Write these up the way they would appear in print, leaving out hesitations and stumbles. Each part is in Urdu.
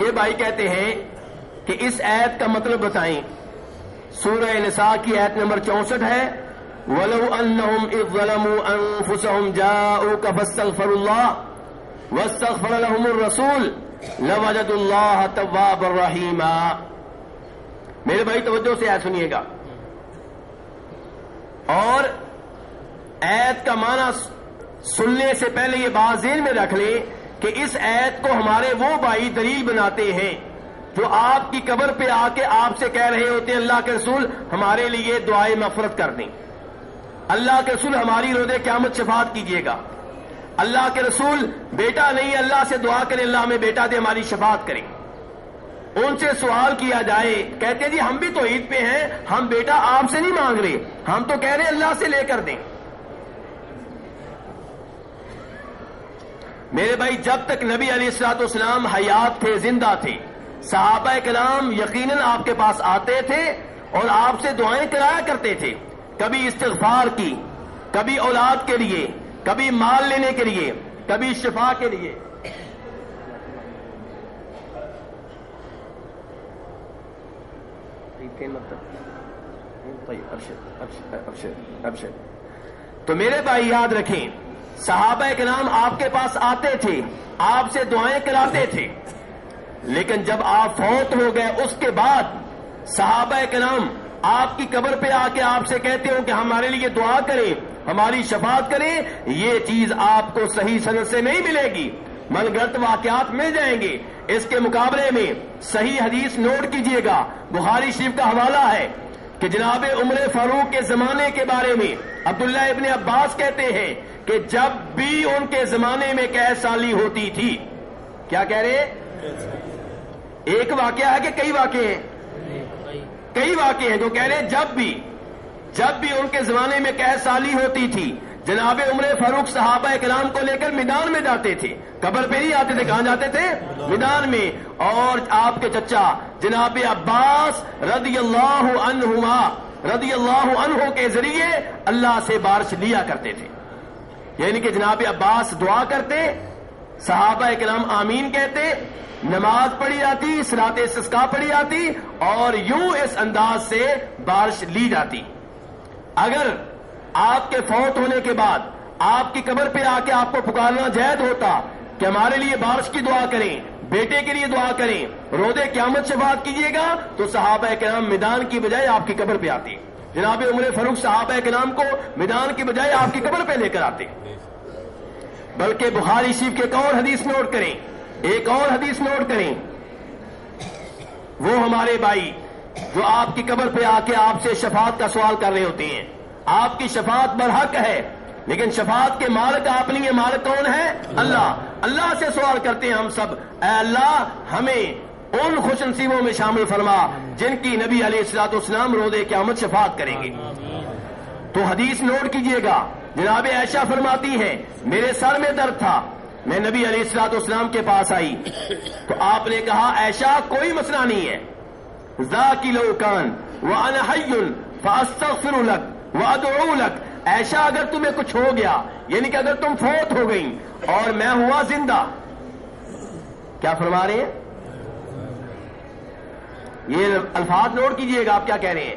یہ بھائی کہتے ہیں کہ اس آیت کا مطلب بتائیں. سورہ نساء کی آیت نمبر 64 ہے وَلَوْ أَنَّهُمْ إِذْ ظَلَمُوا أَنفُسَهُمْ جَاءُوكَ فَاسْتَغْفَرُوا اللَّهَ وَاسْتَغْفَرَ لَهُمُ الرَّسُولُ لَوَجَدُوا اللَّهَ تَوَّابًا رَحِيمًا. میرے بھائی توجہ سے آیت سنیے گا اور آیت کا معنی سننے سے پہلے یہ بات ذہن میں رکھ لیں کہ اس آیت کو ہمارے وہ بھائی دلیل بناتے ہیں جو آپ کی قبر پہ آ کے آپ سے کہہ رہے ہوتے ہیں اللہ کے رسول ہمارے لیے دعائے مغفرت کر دیں، اللہ کے رسول ہماری روز قیامت شفاعت کیجیے گا، اللہ کے رسول بیٹا نہیں اللہ سے دعا کریں اللہ ہمیں بیٹا دے ہماری شفاعت کریں. ان سے سوال کیا جائے کہتے ہیں جی ہم بھی تو عید پہ ہیں، ہم بیٹا آپ سے نہیں مانگ رہے، ہم تو کہہ رہے ہیں اللہ سے لے کر دیں. میرے بھائی جب تک نبی علیہ الصلوۃ والسلام حیات تھے، زندہ تھے، صحابہ کرام یقیناً آپ کے پاس آتے تھے اور آپ سے دعائیں کرایا کرتے تھے، کبھی استغفار کی، کبھی اولاد کے لیے، کبھی مال لینے کے لیے، کبھی شفا کے لیے. تو میرے بھائی یاد رکھیں صحابہ کرام آپ کے پاس آتے تھے، آپ سے دعائیں کراتے تھے، لیکن جب آپ فوت ہو گئے اس کے بعد صحابہ کرام آپ کی قبر پہ آ کے آپ سے کہتے ہو کہ ہمارے لیے دعا کریں، ہماری شفاعت کریں، یہ چیز آپ کو صحیح سند سے نہیں ملے گی، من گھڑت واقعات مل جائیں گے. اس کے مقابلے میں صحیح حدیث نوٹ کیجئے گا، بخاری شریف کا حوالہ ہے کہ جناب عمر فاروق کے زمانے کے بارے میں عبداللہ ابن عباس کہتے ہیں کہ جب بھی ان کے زمانے میں قحط سالی ہوتی تھی، کیا کہہ رہے؟ ایک واقعہ ہے کہ کئی واقعے ہیں؟ کئی واقعے ہیں جو کہہ رہے جب بھی ان کے زمانے میں قحط سالی ہوتی تھی جناب عمر فاروق صحابہ کرام کو لے کر میدان میں جاتے تھے، قبر پہ نہیں آتے تھے، کہاں جاتے تھے؟ میدان میں. اور آپ کے چچا جناب عباس رضی اللہ عنہ کے ذریعے اللہ سے بارش لیا کرتے تھے. یعنی کہ جناب عباس دعا کرتے، صحابہ کرام آمین کہتے، نماز پڑھی جاتی، صلاۃ استسقاء پڑھی جاتی اور یوں اس انداز سے بارش لی جاتی. اگر آپ کے فوت ہونے کے بعد آپ کی قبر پہ آ کے آپ کو پکارنا جائز ہوتا کہ ہمارے لیے بارش کی دعا کریں، بیٹے کے لیے دعا کریں، روز قیامت شفاعت کیجیے گا، تو صحابہ کرام میدان کی بجائے آپ کی قبر پہ آتے. جناب عمر فاروق صحابہ کرام کو میدان کی بجائے آپ کی قبر پہ لے کر آتے. بلکہ بخاری شریف کے ایک اور حدیث نوٹ کریں، وہ ہمارے بھائی جو آپ کی قبر پہ آ کے آپ سے شفاعت کا سوال کر رہے ہوتے ہیں، آپ کی شفاعت برحق ہے لیکن شفاعت کے مالک آپ نہیں ہیں، مالک کون ہے؟ اللہ. اللہ سے سوال کرتے ہیں ہم سب، اے اللہ ہمیں ان خوش نصیبوں میں شامل فرما جن کی نبی علیہ الصلوۃ والسلام روز قیامت شفاعت کریں گے. تو حدیث نوٹ کیجئے گا، جناب عائشہ فرماتی ہے میرے سر میں درد تھا، میں نبی علیہ الصلوۃ والسلام کے پاس آئی تو آپ نے کہا عائشہ کوئی مسئلہ نہیں ہے، ذاکی لو کان وانا حی فاستغفر لک وادعو لک. عائشہ اگر تمہیں کچھ ہو گیا، یعنی کہ اگر تم فوت ہو گئی اور میں ہوا زندہ، کیا فرما رہے ہیں؟ یہ الفاظ نوٹ کیجئے گا آپ کیا کہہ رہے ہیں.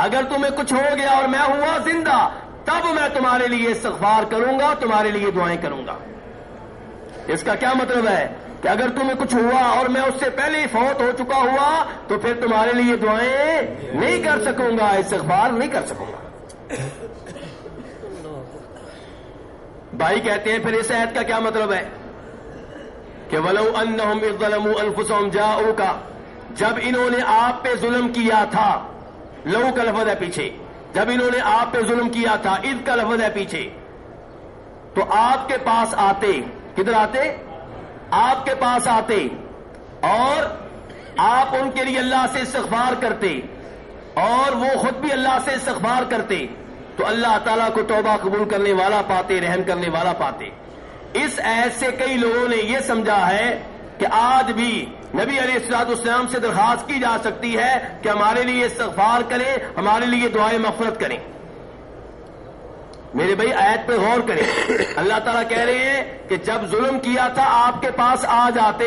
اگر تمہیں کچھ ہو گیا اور میں ہوا زندہ تب میں تمہارے لیے استغفار کروں گا، تمہارے لیے دعائیں کروں گا. اس کا کیا مطلب ہے کہ اگر تمہیں کچھ ہوا اور میں اس سے پہلے ہی فوت ہو چکا ہوا تو پھر تمہارے لیے دعائیں نہیں کر سکوں گا، استغفار نہیں کر سکوں گا. بھائی کہتے ہیں پھر اس آیت کا کیا مطلب ہے کہ وَلَوْ أَنَّهُمْ إِذْ ظَلَمُوا أَنفُسَهُمْ جَاءُوكَ، جب انہوں نے آپ پہ ظلم کیا تھا، لو کا لفظ ہے پیچھے، جب انہوں نے آپ پہ ظلم کیا تھا، اذ کا لفظ ہے پیچھے، تو آپ کے پاس آتے، کدھر آتے؟ آپ کے پاس آتے اور آپ ان کے لیے اللہ سے استغفار کرتے اور وہ خود بھی اللہ سے استغفار کرتے تو اللہ تعالیٰ کو توبہ قبول کرنے والا پاتے، رحم کرنے والا پاتے. اس آیت سے کئی لوگوں نے یہ سمجھا ہے کہ آج بھی نبی علیہ الصلوۃ والسلام سے درخواست کی جا سکتی ہے کہ ہمارے لیے استغفار کریں، ہمارے لیے دعائے مغفرت کریں. میرے بھائی آیت پہ غور کریں، اللہ تعالیٰ کہہ رہے ہیں کہ جب ظلم کیا تھا آپ کے پاس آ جاتے،